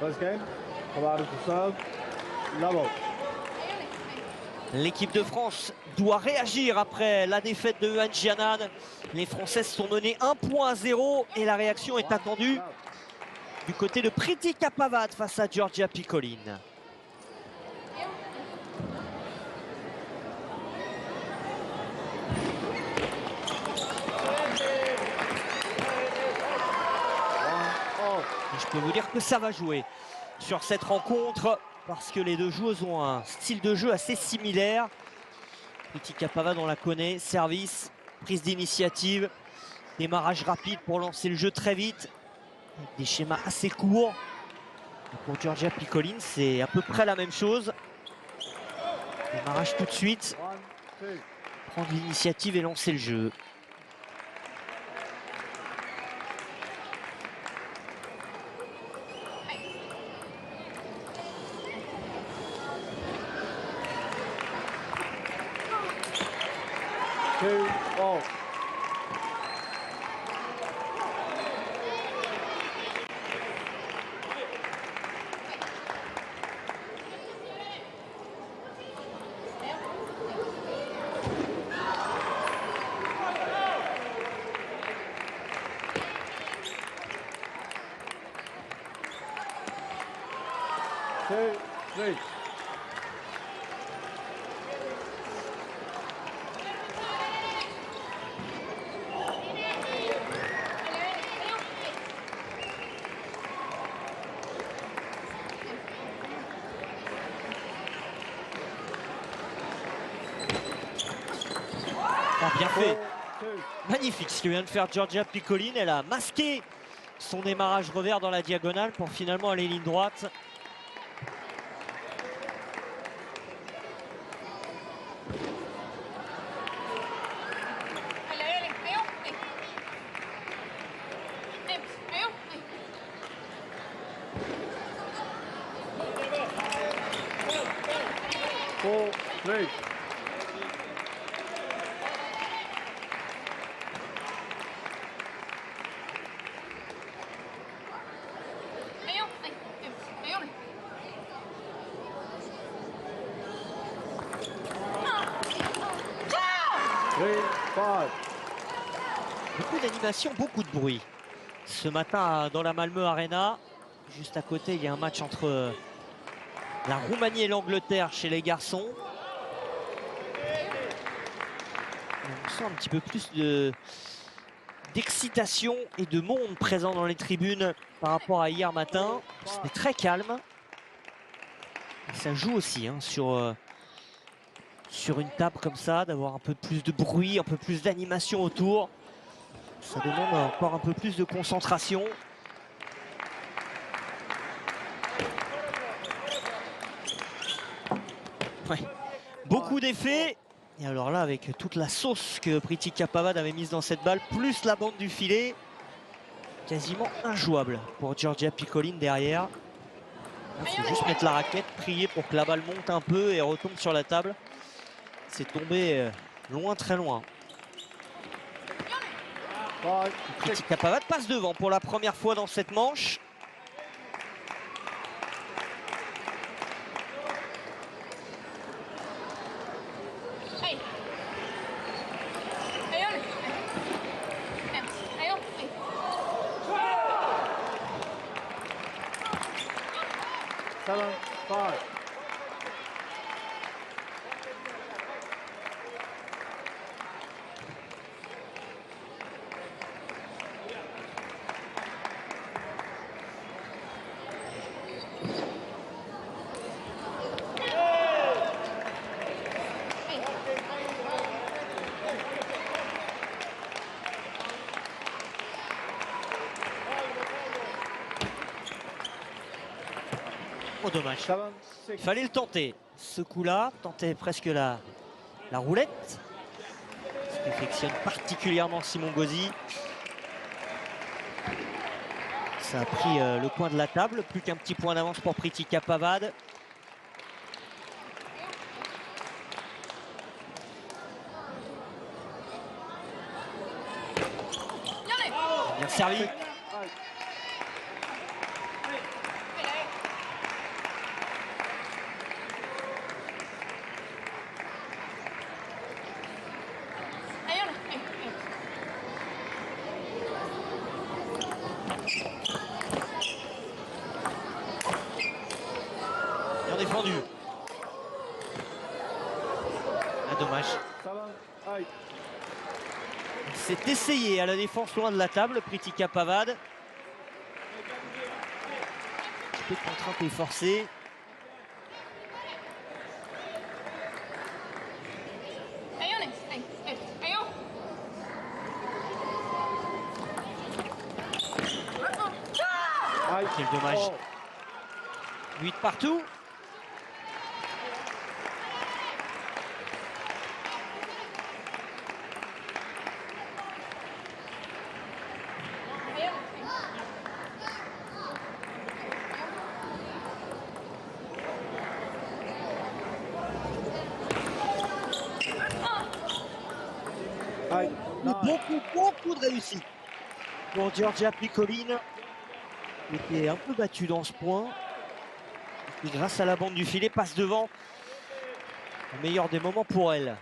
First game, Pavard to serve, level. L'équipe de France doit réagir après la défaite de Yuan Jianan. Les Françaises sont menées 1-0 et la réaction est attendue du côté de Pritika Pavad face à Georgia Picoline. Et je peux vous dire que ça va jouer sur cette rencontre parce que les deux joueuses ont un style de jeu assez similaire. Pritika Pavad, on la connaît, service, prise d'initiative, démarrage rapide pour lancer le jeu très vite, avec des schémas assez courts. Et pour Georgia Picoline, c'est à peu près la même chose. Démarrage tout de suite, prendre l'initiative et lancer le jeu. Ball. Two, three. Oh, bien fait. Magnifique ce que vient de faire Georgia Picoline. Elle a masqué son démarrage revers dans la diagonale pour finalement aller ligne droite. Four, three. Beaucoup d'animation, beaucoup de bruit. Ce matin dans la Malmö Arena, juste à côté, il y a un match entre la Roumanie et l'Angleterre chez les garçons. On sent un petit peu plus d'excitation et de monde présent dans les tribunes par rapport à hier matin. C'était très calme. Et ça joue aussi hein, sur une table comme ça, d'avoir un peu plus de bruit, un peu plus d'animation autour. Ça demande encore un peu plus de concentration. Ouais. Beaucoup d'effets. Et alors là, avec toute la sauce que Pritika Pavad avait mise dans cette balle, plus la bande du filet, quasiment injouable pour Georgia Picoline derrière. Il faut juste mettre la raquette, prier pour que la balle monte un peu et retombe sur la table. C'est tombé loin, très loin. Pritika Pavad passe devant pour la première fois dans cette manche. Seven, five. Oh dommage, il fallait le tenter. Ce coup-là, tenter presque la roulette. Ce qu'affectionne particulièrement Simon Gauzy. Ça a pris le coin de la table, plus qu'un petit point d'avance pour Pritika Pavad. Bien servi. défendu. Ah, dommage. 7, 8. Il s'est essayé à la défense loin de la table, Pritika Pavad. Un petit peu de contrainte et forcée. Quel dommage. 8 partout. Beaucoup de réussite pour Giorgia Piccolin, qui était un peu battue dans ce point. Et grâce à la bande du filet, passe devant. Le meilleur des moments pour elle.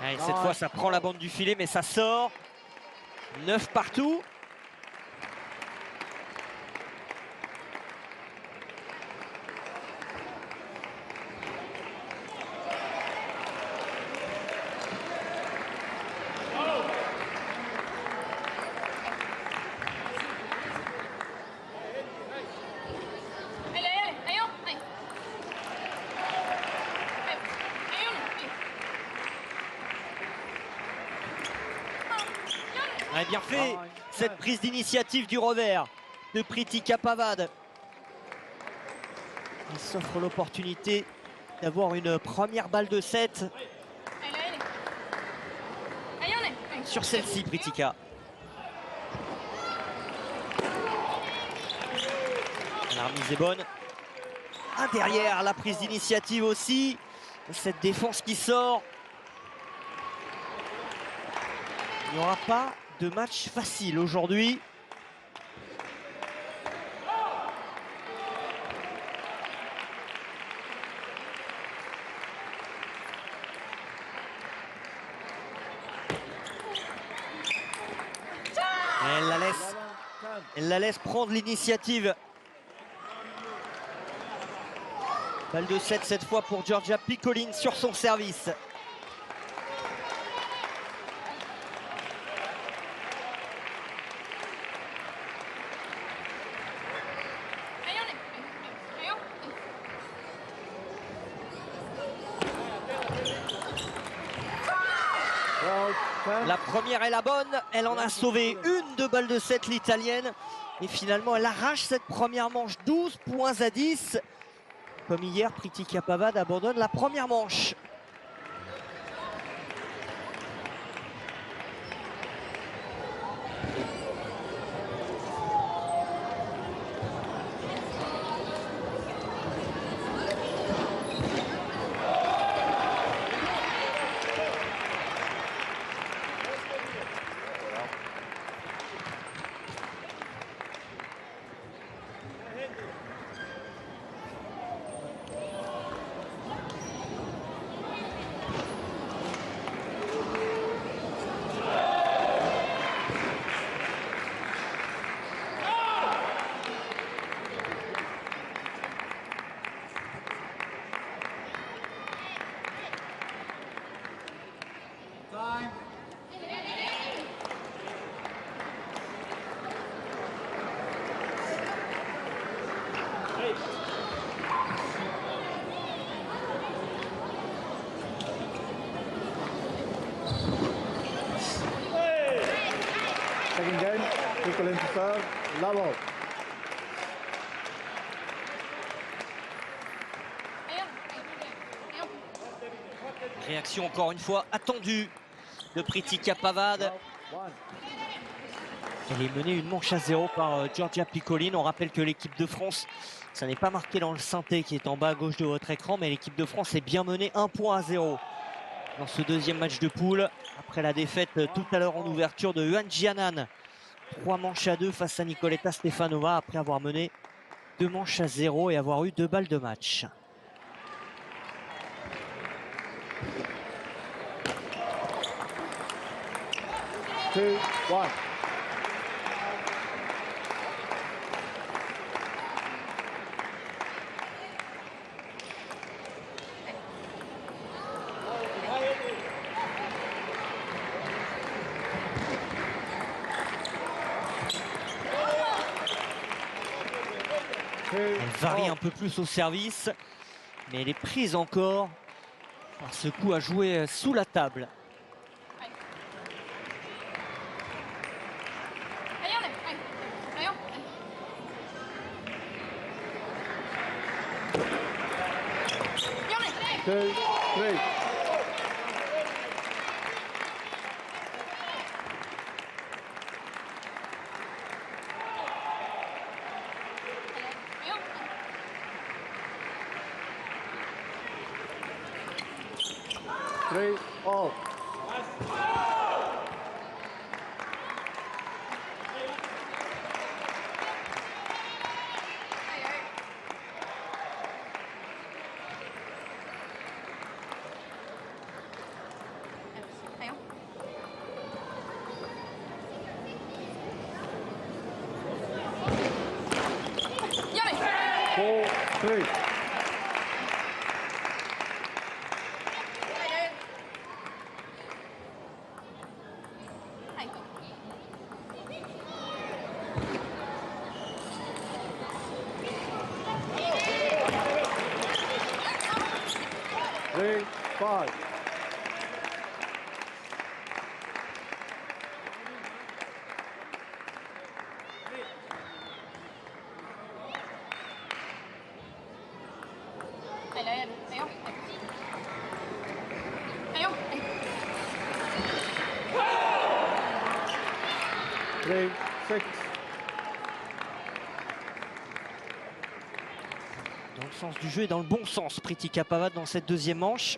Allez, cette fois, ça prend la bande du filet, mais ça sort. 9 partout. A bien fait cette prise d'initiative du revers de Pritika Pavad. Il s'offre l'opportunité d'avoir une première balle de 7 sur celle-ci, Pritika. La remise est bonne. Ah, derrière, la prise d'initiative aussi. Cette défense qui sort. Il n'y aura pas de match facile aujourd'hui. Elle la laisse prendre l'initiative. Balle de 7 cette fois pour Giorgia Piccolin sur son service. La première est la bonne, elle en a sauvé une de balle de 7, l'italienne. Et finalement, elle arrache cette première manche, 12 points à 10. Comme hier, Pritika Pavad abandonne la première manche. Second game, Piccolin to serve, level. Réaction encore une fois attendue de Pritika Pavad. Elle est menée une manche à 0 par Giorgia Piccolin. On rappelle que l'équipe de France, ça n'est pas marqué dans le synthé qui est en bas à gauche de votre écran, mais l'équipe de France est bien menée 1 point à 0 dans ce deuxième match de poule. Après la défaite tout à l'heure en ouverture de Yuan Jianan. 3 manches à 2 face à Nicoletta Stefanova après avoir mené 2 manches à 0 et avoir eu 2 balles de match. 2, 1. Elle varie un peu plus au service, mais elle est prise encore par ce coup à jouer sous la table. Two, three. Three, all. Four, three. Three, 5. Three, 6. Dans le sens du jeu et dans le bon sens, Priti Kapavad dans cette deuxième manche.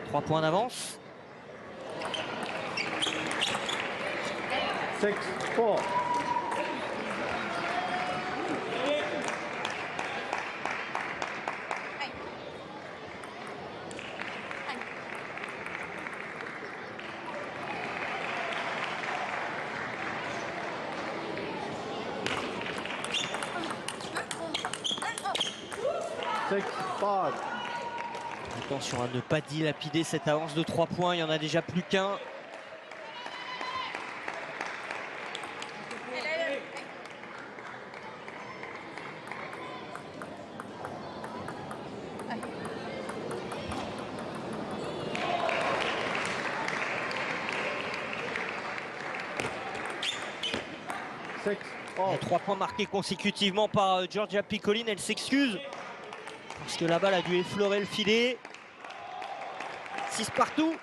3 points d'avance. 6, 4. Six, 5. Attention à ne pas dilapider cette avance de 3 points, il n'y en a déjà plus qu'un. Six, all. 3 points marqués consécutivement par Georgia Picolin, elle s'excuse parce que la balle a dû effleurer le filet. 6 partout.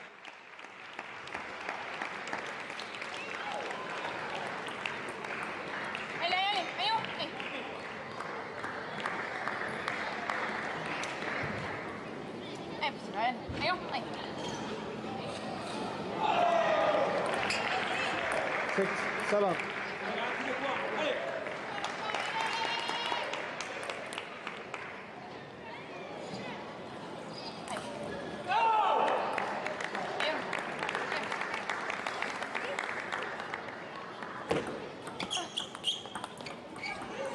Six, 7.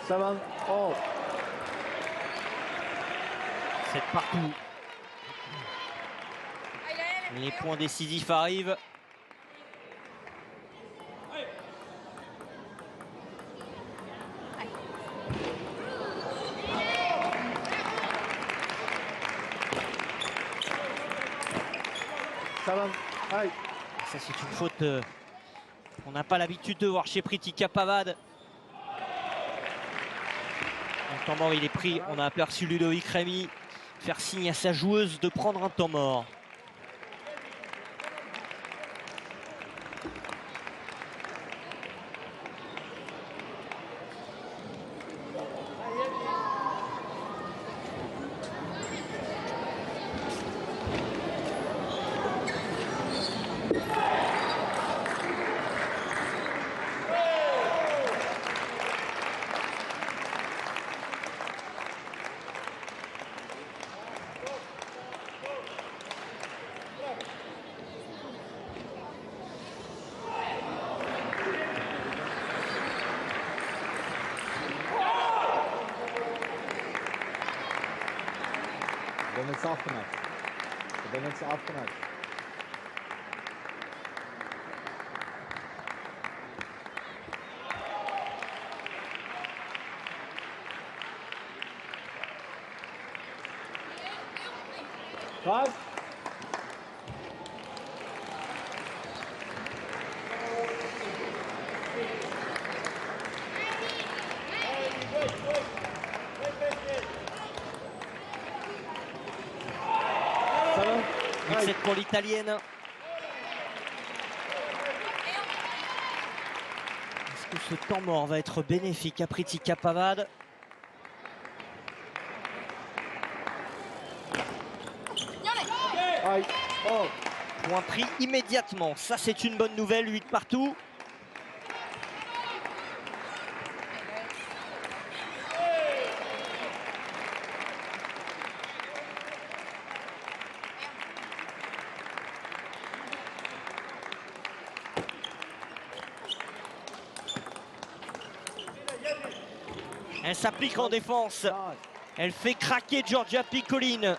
Seven, all. 7 partout. Les points décisifs arrivent. Seven, 8. Ça, c'est une faute qu'on n'a pas l'habitude de voir chez Priti Kapavad. Le temps mort, il est pris. On a aperçu Ludovic Rémy faire signe à sa joueuse de prendre un temps mort. It's after match. Then it's after match. Five. Seven. 8-7 pour l'italienne. Est-ce que ce temps mort va être bénéfique à Pritika Pavad? Aïe. Oh. Point pris immédiatement. Ça, c'est une bonne nouvelle. 8 partout. Elle s'applique en défense. Elle fait craquer Giorgia Piccoline.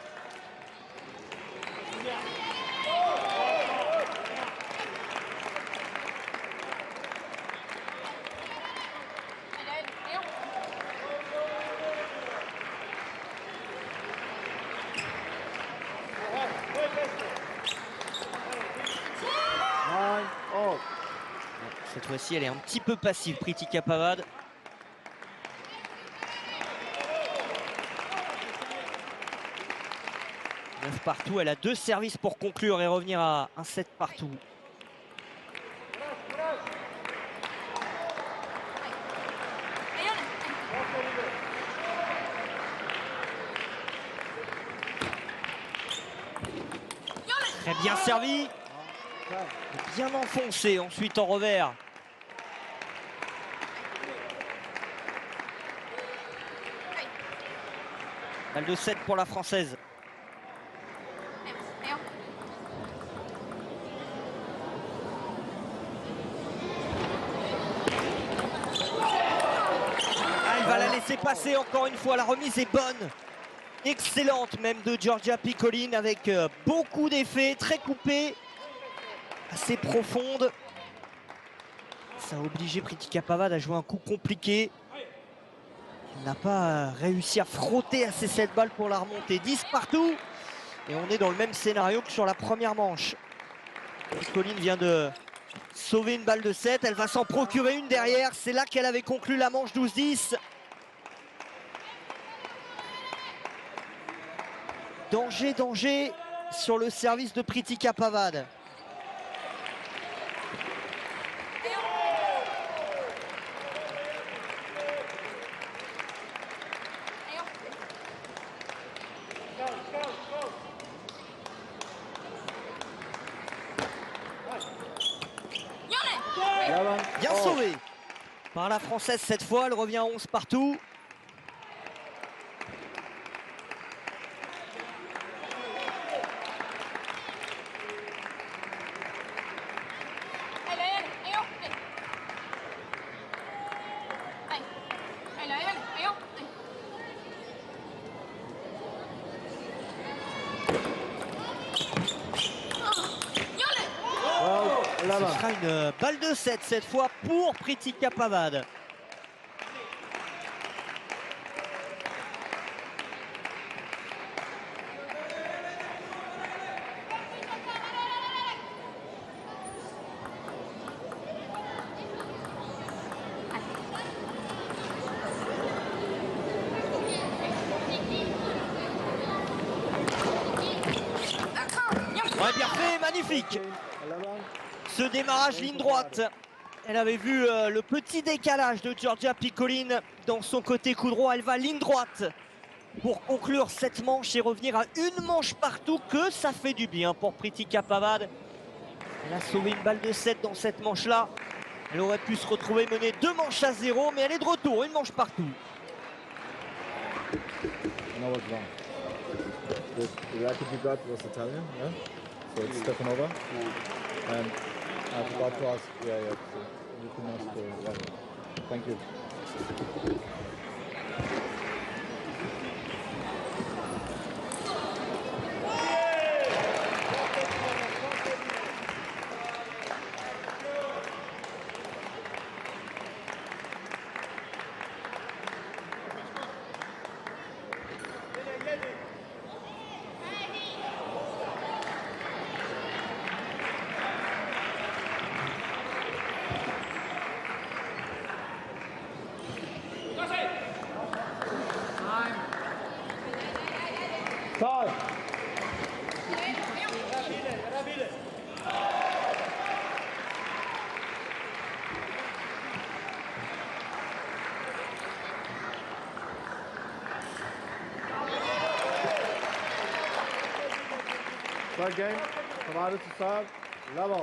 Nine. Oh. Cette fois-ci, elle est un petit peu passive, Pritika Pavad. Partout, elle a 2 services pour conclure et revenir à un 7 partout. Très bien servi, bien enfoncé ensuite en revers. Balle de 7 pour la Française. C'est passé encore une fois, la remise est bonne, excellente même de Giorgia Piccoline avec beaucoup d'effets, très coupée, assez profonde. Ça a obligé Pritika Pavad à jouer un coup compliqué. Il n'a pas réussi à frotter assez cette balle pour la remonter. 10 partout et on est dans le même scénario que sur la première manche. Piccoline vient de sauver une balle de 7, elle va s'en procurer une derrière, c'est là qu'elle avait conclu la manche 12-10. Danger, danger sur le service de Pritika Pavad. Bien sauvé par la Française cette fois, elle revient à 11 partout. Ce sera une balle de 7 cette fois pour Pritika Pavad. Ouais, bien fait, magnifique. Ce démarrage ligne droite. Elle avait vu le petit décalage de Giorgia Piccoline dans son côté coup droit. Elle va ligne droite pour conclure cette manche et revenir à une manche partout, que ça fait du bien pour Pritika Pavad. Elle a sauvé une balle de 7 dans cette manche-là. Elle aurait pu se retrouver menée 2 manches à 0, mais elle est de retour, une manche partout. No, what's wrong? The racket you got was Italian, yeah? So it's Stefanova? And I forgot to ask, yeah, so you can ask the racket. Thank you. Third game, Pavada to serve, level.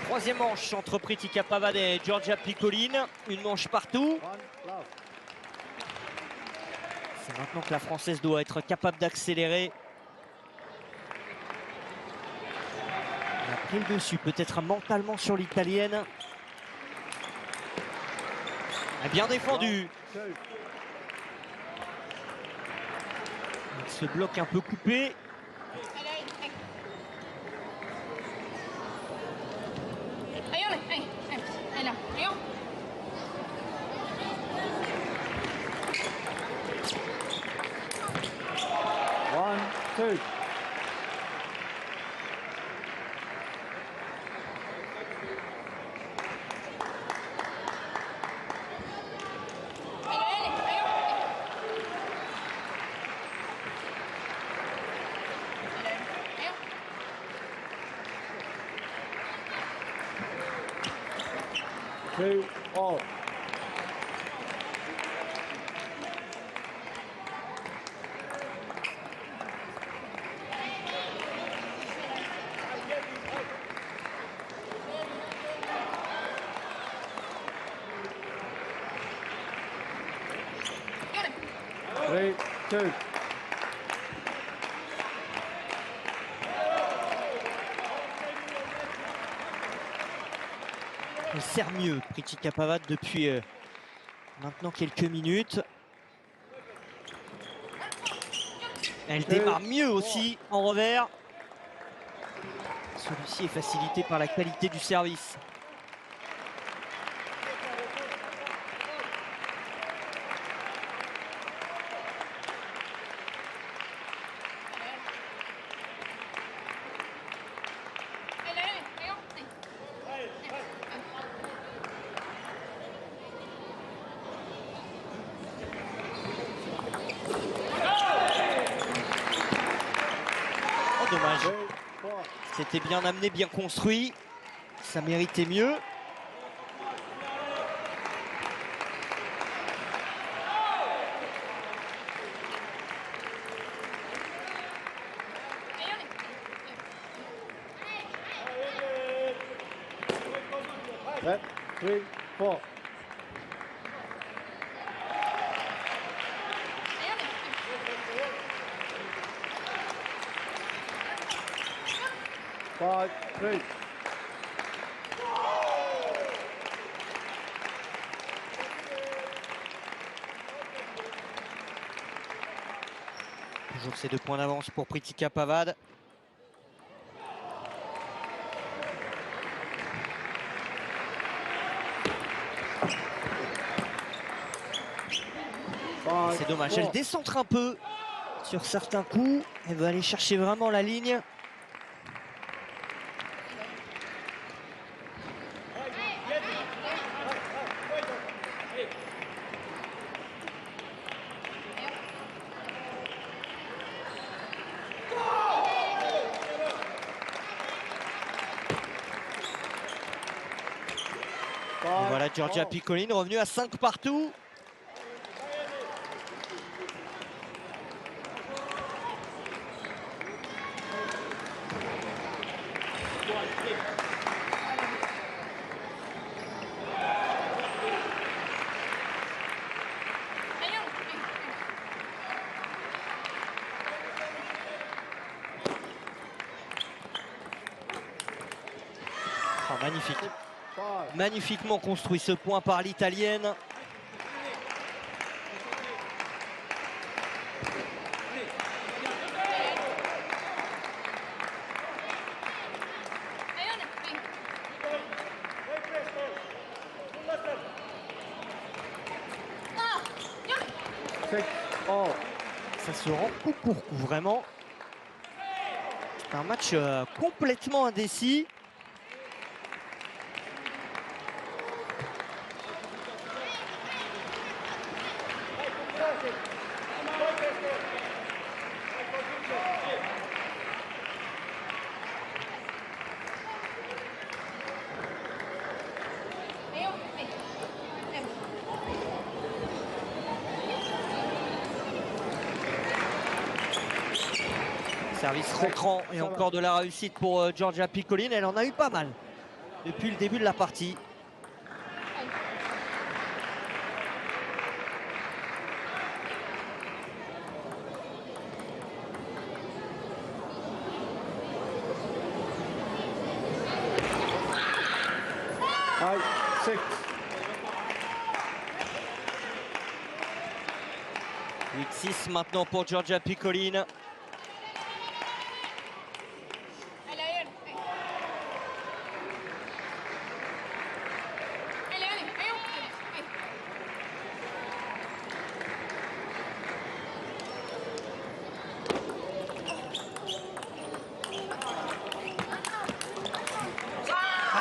Troisième manche entre Pritika Pavad et Giorgia Piccoline. Une manche partout. C'est maintenant que la Française doit être capable d'accélérer. Elle a pris le dessus, peut-être mentalement sur l'Italienne. Elle a bien défendu. Ce bloc un peu coupé. One, two. Two, all. Three, two. Elle sert mieux, Pritika Pavad, depuis maintenant quelques minutes. Elle démarre mieux aussi en revers. Celui-ci est facilité par la qualité du service. Dommage. C'était bien amené, bien construit. Ça méritait mieux. Set, 3, 4. Five, 3. Toujours ces 2 points d'avance pour Pritika Pavad. C'est dommage, elle décentre un peu sur certains coups. Elle va aller chercher vraiment la ligne. Et voilà Giorgia Piccoline revenue à 5 partout. Oh, magnifique. Magnifiquement construit ce point par l'Italienne. Ça se rend coup pour coup, vraiment. C'est un match complètement indécis. Service rentrant et encore de la réussite pour Giorgia Piccolin. Elle en a eu pas mal depuis le début de la partie. High, 6. 8-6 maintenant pour Giorgia Piccolin.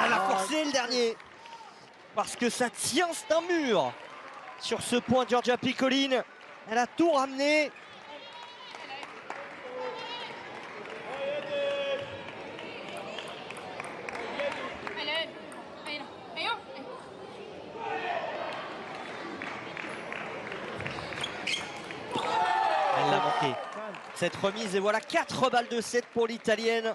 Elle a forcé le dernier parce que ça tient, c'est un mur. Sur ce point, Giorgia Piccolin, elle a tout ramené. Elle l'a manqué. Cette remise, et voilà 4 balles de 7 pour l'Italienne.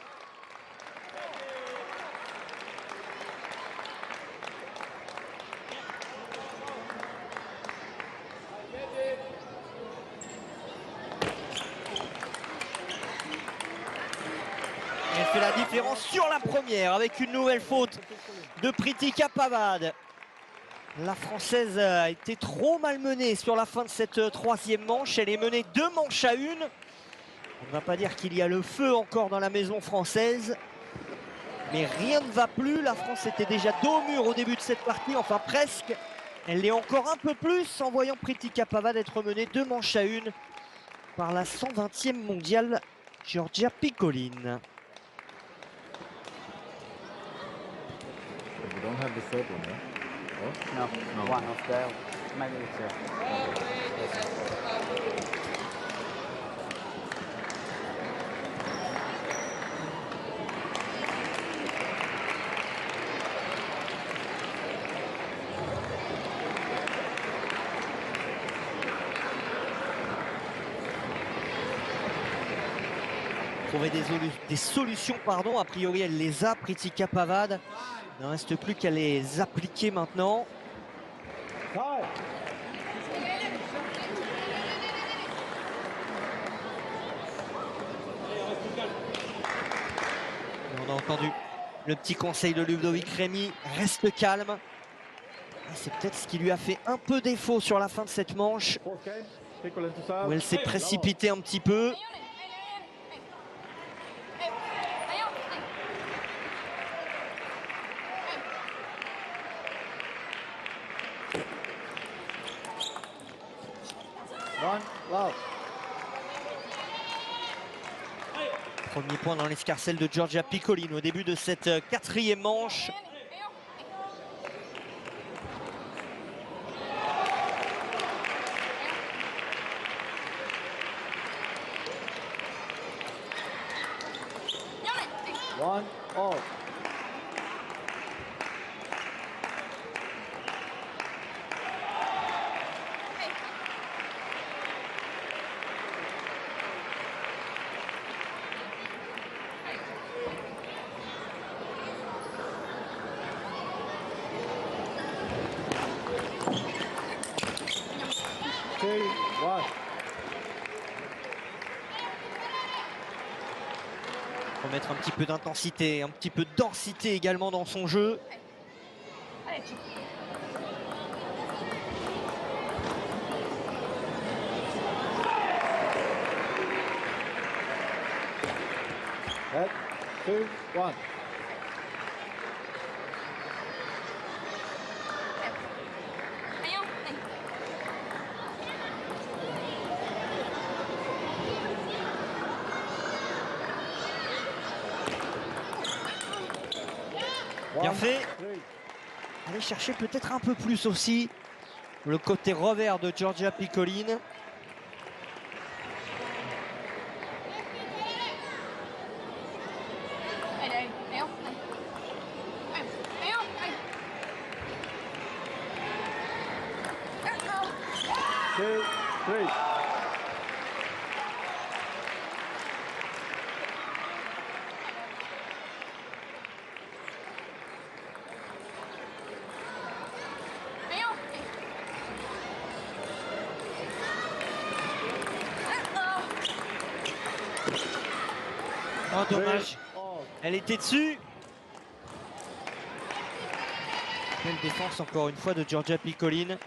Elle fait la différence sur la première avec une nouvelle faute de Pritika Pavad. La Française a été trop malmenée sur la fin de cette troisième manche. Elle est menée 2 manches à 1. On ne va pas dire qu'il y a le feu encore dans la maison française. Mais rien ne va plus. La France était déjà dos au mur au début de cette partie, enfin presque. Elle l'est encore un peu plus en voyant Pritika Pavad être menée 2 manches à 1 par la 120e mondiale Giorgia Piccolin. We don't have the third one, yeah? Oh? No, No. one of the maybe Trouver des solutions, pardon. A priori, elle les a, Pritika Pavad. Il ne reste plus qu'à les appliquer maintenant. Et on a entendu le petit conseil de Ludovic Rémy, reste calme. C'est peut-être ce qui lui a fait un peu défaut sur la fin de cette manche, où elle s'est précipitée un petit peu. Premier point dans l'escarcelle de Giorgia Piccolin au début de cette quatrième manche. One, all. Remettre un petit peu d'intensité, un petit peu de densité également dans son jeu. Head, 2, 1. Bien fait. Allez chercher peut-être un peu plus aussi le côté revers de Giorgia Piccolin. Oh, dommage. Oh, Elle était dessus. Belle défense encore une fois de Giorgia Piccolin.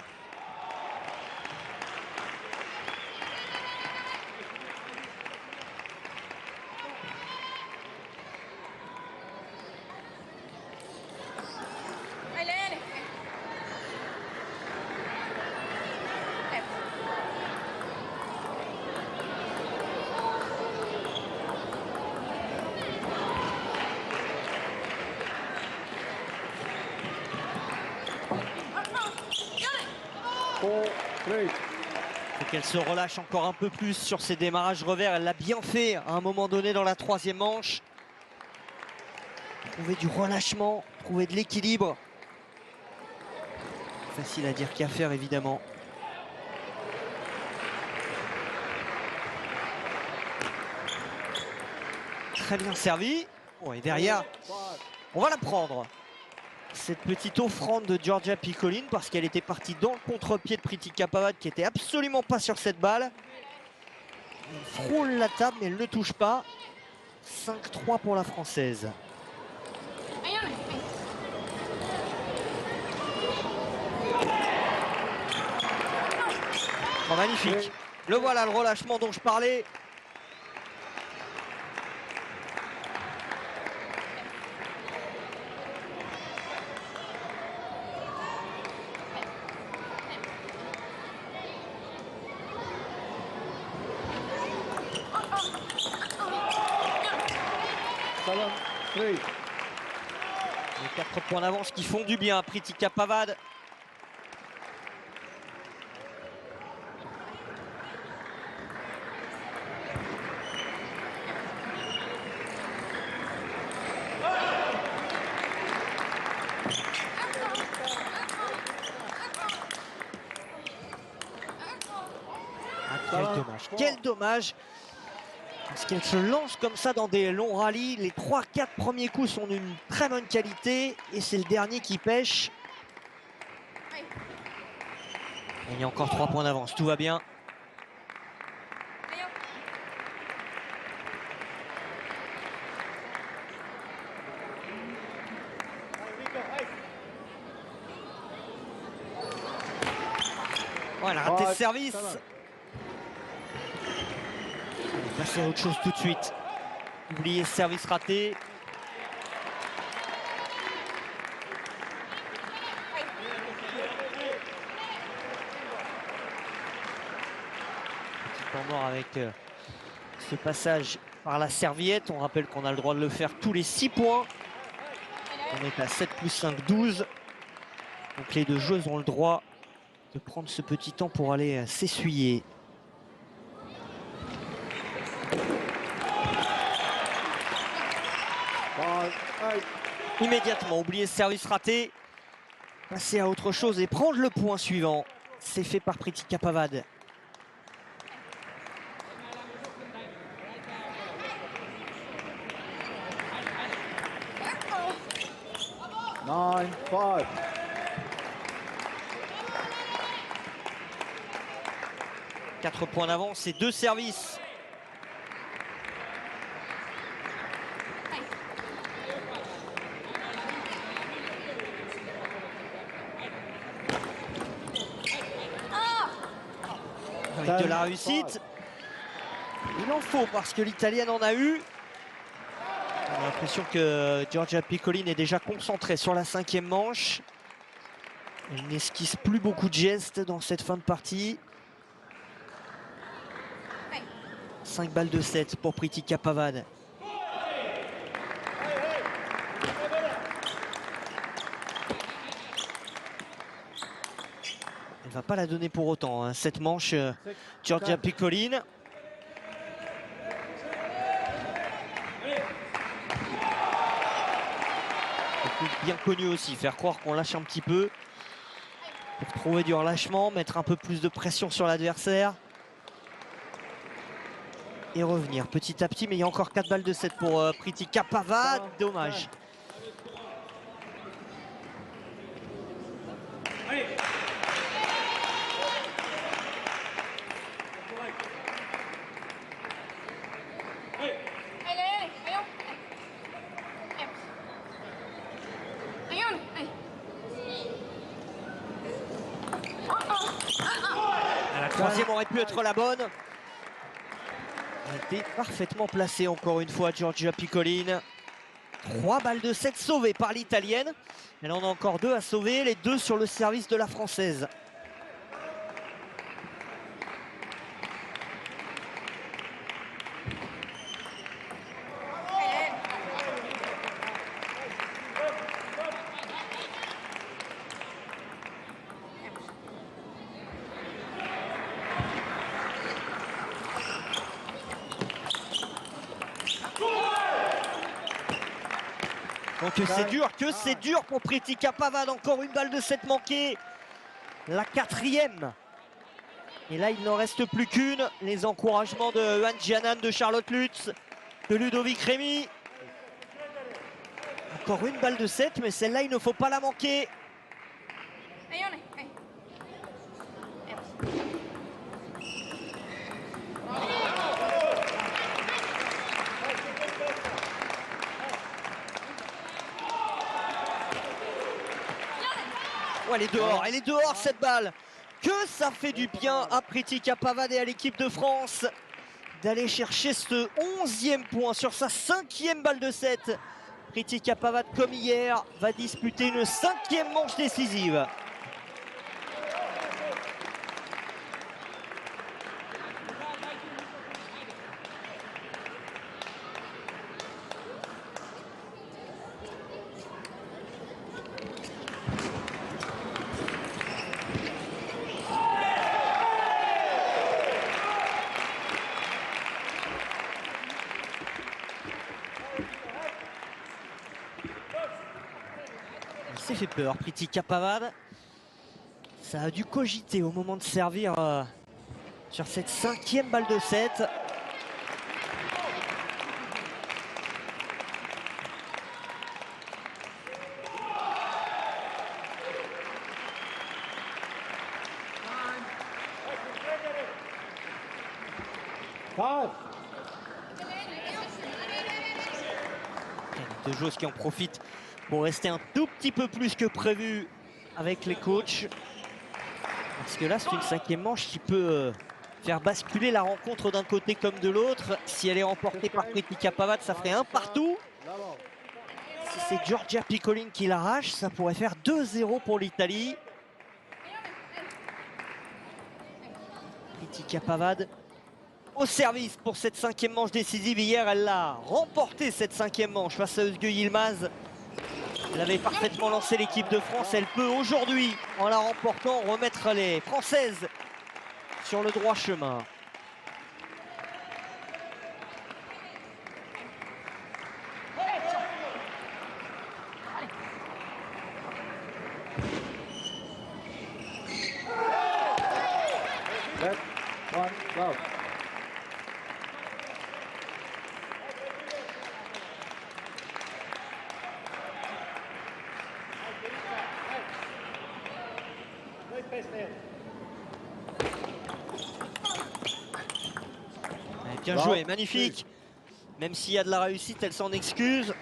Faut qu'elle se relâche encore un peu plus sur ses démarrages revers. Elle l'a bien fait à un moment donné dans la troisième manche. Trouver du relâchement, trouver de l'équilibre. Facile à dire qu'à faire évidemment. Très bien servi. Bon, et derrière, on va la prendre. Cette petite offrande de Giorgia Piccolin parce qu'elle était partie dans le contre-pied de Pritika Pavad qui était absolument pas sur cette balle. Elle frôle la table mais elle ne touche pas. 5-3 pour la Française. Oh, magnifique. Le voilà le relâchement dont je parlais. oui. Les 4 points d'avance qui font du bien à Pritika Pavad. Ah, quel dommage, quel dommage. Parce qu'elle se lance comme ça dans des longs rallyes. Les 3-4 premiers coups sont d'une très bonne qualité. Et c'est le dernier qui pêche. Et il y a encore 3 points d'avance, tout va bien. Voilà, raté ce service. On va passer à autre chose tout de suite. Oubliez ce service raté. Petit temps mort avec ce passage par la serviette. On rappelle qu'on a le droit de le faire tous les 6 points. On est à 7 plus 5, 12. Donc les deux joueuses ont le droit de prendre ce petit temps pour aller s'essuyer. Immédiatement, oublier ce service raté. Passer à autre chose et prendre le point suivant. C'est fait par Pritika Pavad. Nine, 5. 4 points d'avance et 2 services. Avec de la réussite. Il en faut parce que l'Italienne en a eu. On a l'impression que Giorgia Piccolin est déjà concentrée sur la 5e manche. Elle n'esquisse plus beaucoup de gestes dans cette fin de partie. 5 balles de 7 pour Pritika Pavad. Elle ne va pas la donner pour autant, hein, cette manche, Giorgia Piccolin. Bien connu aussi, faire croire qu'on lâche un petit peu pour trouver du relâchement, mettre un peu plus de pression sur l'adversaire et revenir petit à petit. Mais il y a encore 4 balles de 7 pour Pritika Pavad, dommage. troisième aurait pu être la bonne. Elle a été parfaitement placée encore une fois, Giorgia Piccoline. 3 balles de 7 sauvées par l'Italienne. Elle en a encore 2 à sauver, les 2 sur le service de la Française. Donc c'est dur pour Pritika Pavad. Encore une balle de 7 manquée. La 4e. Et là, il n'en reste plus qu'une. Les encouragements de Johan Gianan, de Charlotte Lutz, de Ludovic Rémy. Encore une balle de 7, mais celle-là, il ne faut pas la manquer. Oh, elle est dehors cette balle. Que ça fait du bien à Pritika Pavad et à l'équipe de France d'aller chercher ce 11e point sur sa 5e balle de 7. Pritika Pavad, comme hier, va disputer une 5e manche décisive. Il s'est fait peur, Pritika Pavad. Ça a dû cogiter au moment de servir sur cette 5e balle de 7. Deux joueuses qui en profitent pour rester un tout petit peu plus que prévu avec les coachs. Parce que là, c'est une 5e manche qui peut faire basculer la rencontre d'un côté comme de l'autre. Si elle est remportée par Pritika Pavad, ça ferait un partout. Si c'est Giorgia Piccoline qui l'arrache, ça pourrait faire 2-0 pour l'Italie. Pritika Pavad au service pour cette 5e manche décisive. Hier, elle l'a remporté, cette 5e manche, face à Özge Yilmaz. Elle avait parfaitement lancé l'équipe de France. Elle peut aujourd'hui, en la remportant, remettre les Françaises sur le droit chemin. Bien joué, magnifique. Même s'il y a de la réussite, elle s'en excuse.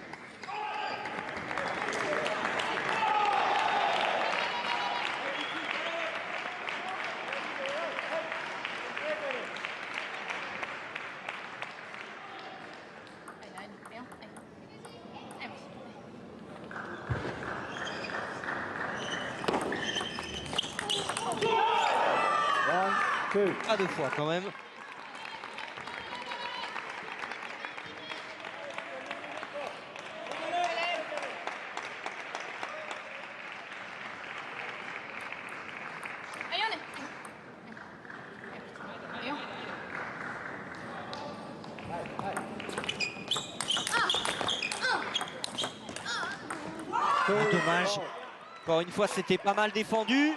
Pas 2 fois quand même. Dommage. Encore une fois, c'était pas mal défendu.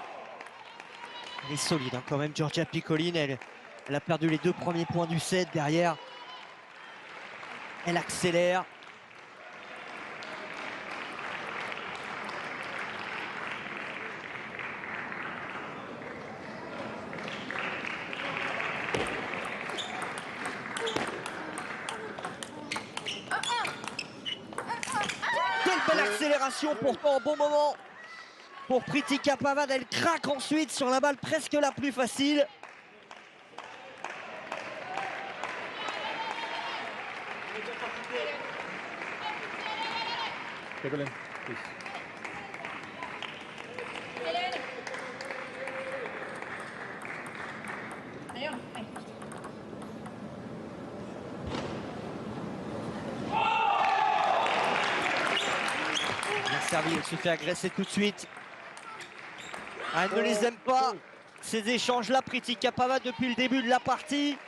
Elle est solide hein, quand même, Giorgia Piccoline. Elle a perdu les 2 premiers points du set. Derrière, elle accélère. Quelle belle accélération, pourtant au bon moment pour Pritika Pavad. Elle craque ensuite sur la balle presque la plus facile. Pegolin, please. Bien servi, elle se fait agresser tout de suite. Ah, elle ne les aime pas, ces échanges-là, Priti Capavat, depuis le début de la partie.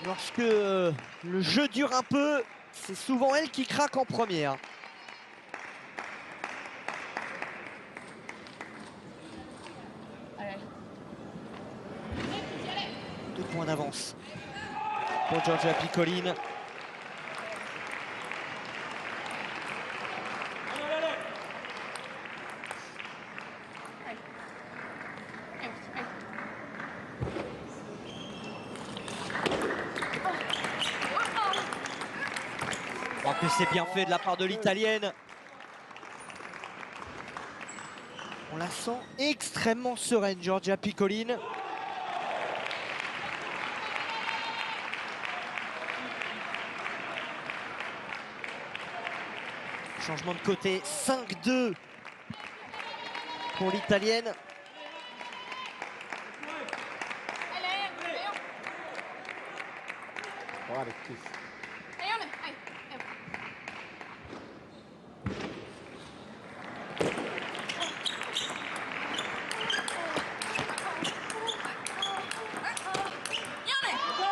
Lorsque le jeu dure un peu, c'est souvent elle qui craque en première. Deux points d'avance pour Giorgia Piccoline. Je crois que c'est bien fait de la part de l'Italienne. On la sent extrêmement sereine, Giorgia Piccoline. Changement de côté, 5-2 pour l'Italienne. Paredes, please.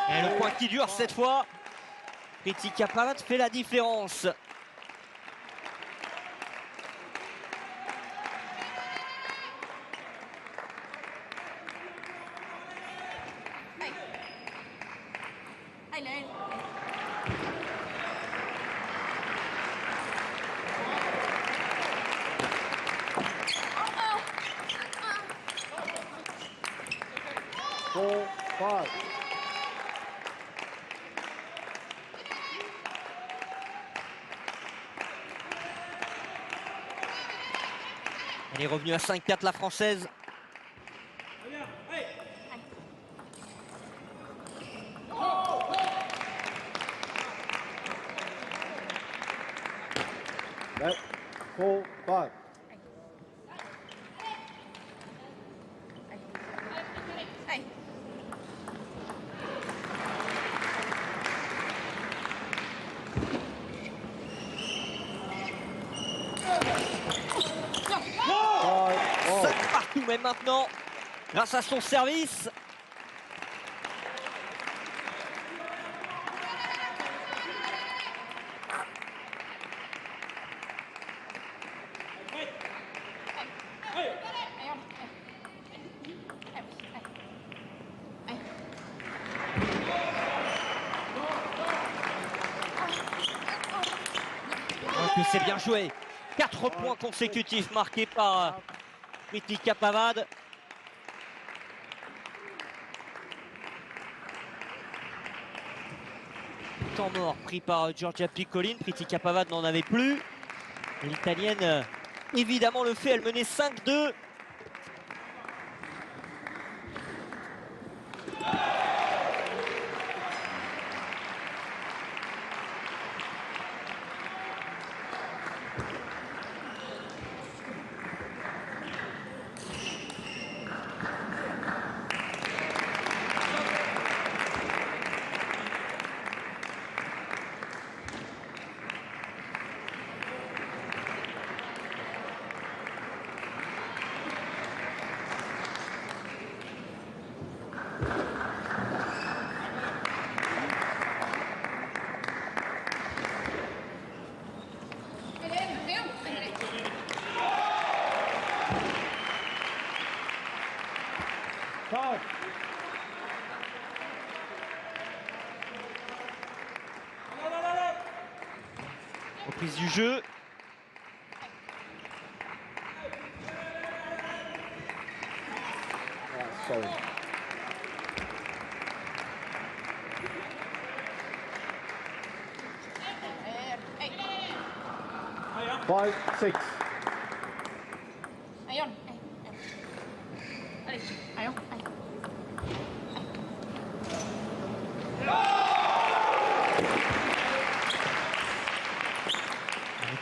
Et le point qui dure cette fois. Priti Capavat fait la différence. Four, five. Elle est revenue à 5-4 la française. Right. 4, 5. Oh. 5 partout même maintenant, grâce à son service. Que c'est bien joué. 4 points consécutifs marqués par Priti Capavat. Temps mort pris par Giorgia Piccoline. Priti Capavat n'en avait plus. L'Italienne, évidemment, le fait. Elle menait 5-2. Five. Reprise du jeu. Sorry. 5, 6.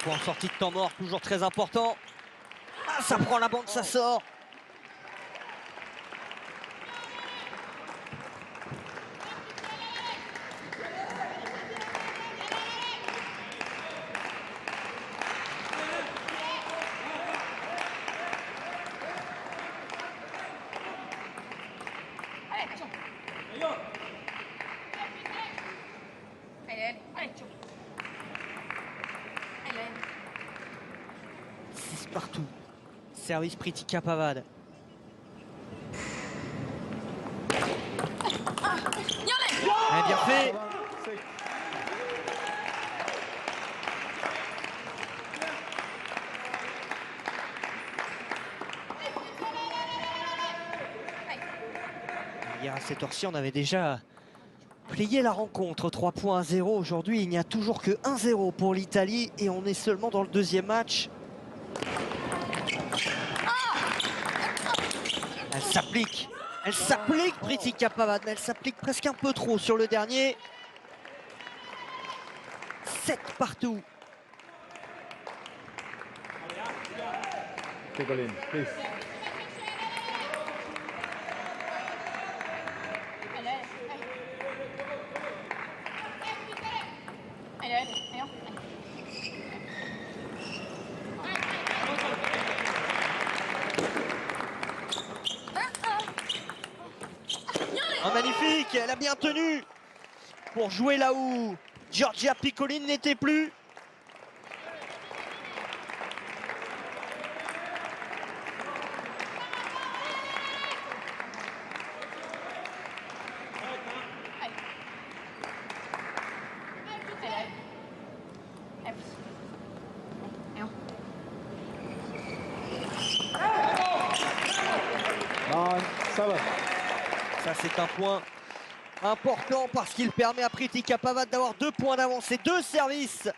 Pour en sortie de temps mort, toujours très important. Ah, ça prend la bande, ça sort. Partout. Service Pritika Pavad. Bien fait. Hier à cette heure-ci, on avait déjà plié la rencontre. 3 points à 0. Aujourd'hui, il n'y a toujours que 1-0 pour l'Italie et on est seulement dans le deuxième match. Elle s'applique Pritika Pavad, mais elle s'applique presque un peu trop sur le dernier. 7 partout. Piccolin, please. Oh, magnifique, elle a bien tenu pour jouer là où Giorgia Piccolin n'était plus. Ça, c'est un point important parce qu'il permet à Pritika Pavad d'avoir 2 points d'avance et 2 services.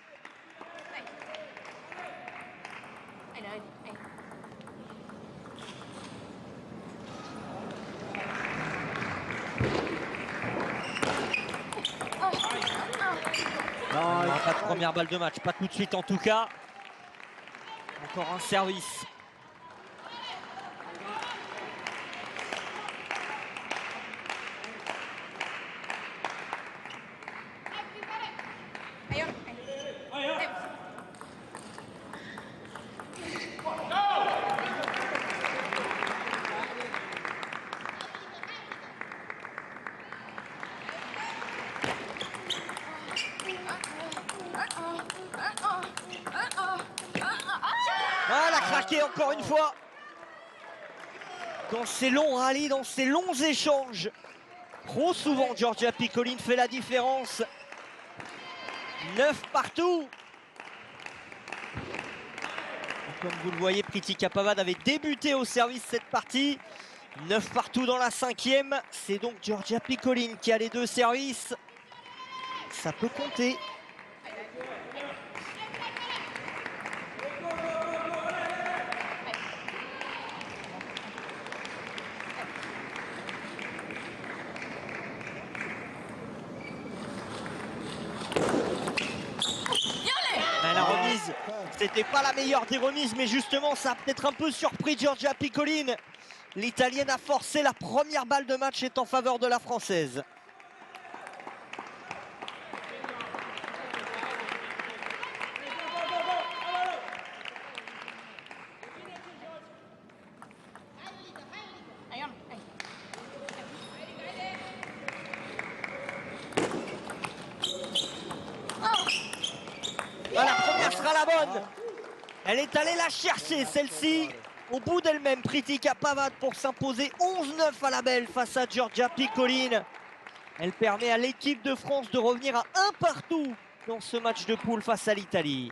Il n'y aura pas de première balle de match, pas tout de suite en tout cas. Encore un service. Ah, elle a craqué encore une fois. Dans ces longs rallyes, dans ces longs échanges. Trop souvent, Giorgia Piccolin fait la différence. 9 partout. Et comme vous le voyez, Pritika Pavad avait débuté au service cette partie. 9 partout dans la 5e. C'est donc Giorgia Piccolin qui a les 2 services. Ça peut compter. La remise, c'était pas la meilleure des remises, mais justement, ça a peut-être un peu surpris Giorgia Piccolin. L'Italienne a forcé, la première balle de match est en faveur de la Française. Ah, la première sera la bonne. Elle est allée la chercher, celle-ci, au bout d'elle-même. Pritika Pavad pour s'imposer 11-9 à la belle face à Giorgia Piccolin. Elle permet à l'équipe de France de revenir à 1 partout dans ce match de poule face à l'Italie.